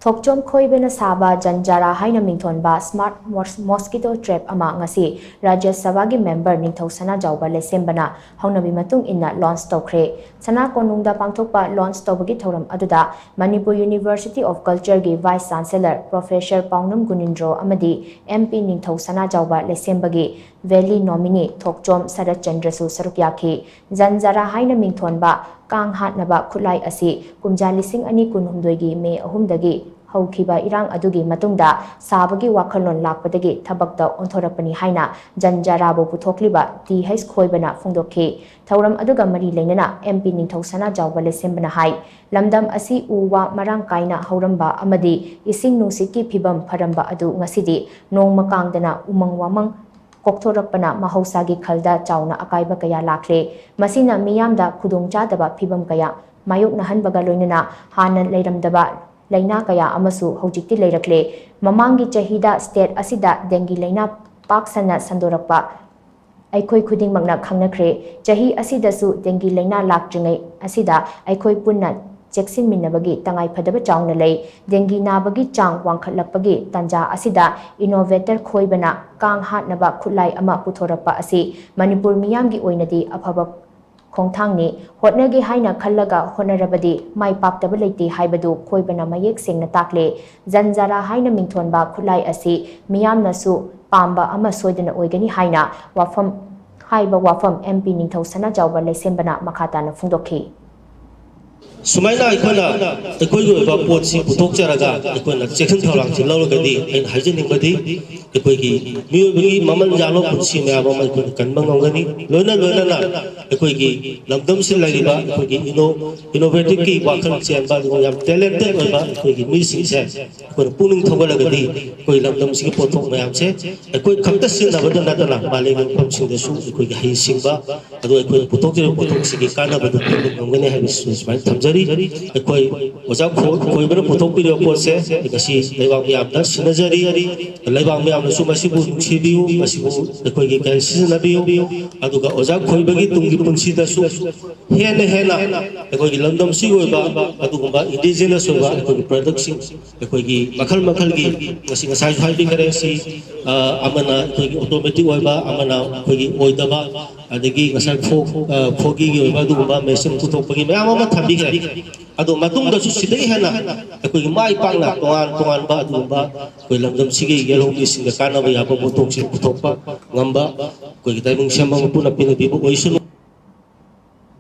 Thok chom khoi bena saba janjara haina mingthon ba smart mosquito trap ama ngasi Rajya Sabha gi member ningthau sana jawba lesem bana hongnabi matung inna launch tawkhre sana konungda pangthokpa launch tawbagi thoram aduda Manipur University of Culture gi Vice Chancellor Professor Paungnam Gunindro amadi MP ningthau sana jawba lesem bagi Valley nominee Thok chom Sarat Chandra su sarukyakhi janjara haina mingthon ba kang hatnaba khulai asi kumja lising ani kunhumdoi gi me ahumdagi haukiba irang adugi matungda sabagi wakhalon lakpadagi thabakta onthorakpani haina janjara bo puthokliba TH khoibana phongdokhi thauram aduga mari leinana MP ningthau sana jawba lesembana hai lamdam asi uwa marang kaina hauramba amadi ising nungsiki phibam pharamba adu ngasidi nongma kangdana umang wamang kokthorapana mahausagi khalda chauna akaiba kaya lakhle masina miyamda khudongchadaba phibam kaya mayokna hanbaga loinana hanan leiramdaba laina kaya amasu hojikti leirakle mamangi chahida state asida dengi laina paksana sandorakpa aikhoi khuding magna khangnakre chahi asidasu dengi laina lakjingai asida aikhoi punna Jackson Minabagi Tangai Padaba Chang Nalay, Dengi Nabagi Chang Wangkhatlapagi, Tanja Asida, Innovator Khoibana, Kang Hat Naba Kulai Ama Puthorapa Asi, Manipur Miyamgi Oinadi, Apaba Kongtangni, Hotnagi Haina Kalaga, Honorabadi, Mai Paktabaliti Haibadu, Khoibana Mayek Sing Natakle, Zanzara Haina Mington Ba Kulai Asi, Miyam Nasu, Pamba Ama Soidana Oigani Haina, Wafam Haiba Wafam MP Ningthau Sana Jawba Lesembana Makhatana Phungdokhi. Sumaina ikoi ba potsi putok charaga ikoi na section tholang chi law gadi en hygienic badi ikoi gi mi maman jalo putsi me aba mai kun kan bang ngani loina na ikoi gi lamdam sin lagi ba ikoi gi innovative ki wakhal chen ba go yam talented ba ikoi gi mi sing se ikoi puning thobala gadi ikoi lamdam si potok mayam se ikoi khakta sin na badana na male gi pam sing da su ikoi gi hai sing ba ado ikoi putok si gi kana ba ngani ha su mai thamjari ikoi oja khoi bana putok pi ro pose ikasi leibang yamda sinajari leibang yamna su masibu sibiu masibu ikoi gi kan sinabiu aduga oja khoi bagi tungi punsi da su hena ikoi gi landam si oi ba aduga indigenous ba ikoi production ikoi gi makhal gi ngasi ngasai thai bi kare si amana ikoi gi automatic oi ba amana ikoi gi oi da ba adagi ngasai fogi gi oi ba aduga machine putok pagi ma thambi kare ado matung da su sidai hena akoi mai pang na tongan ba adu ba koi lamdam sigi yelo mi singa kana ba ya ba putok si putok pa ngamba koi tai mung siam ba puna pina bi bo oisun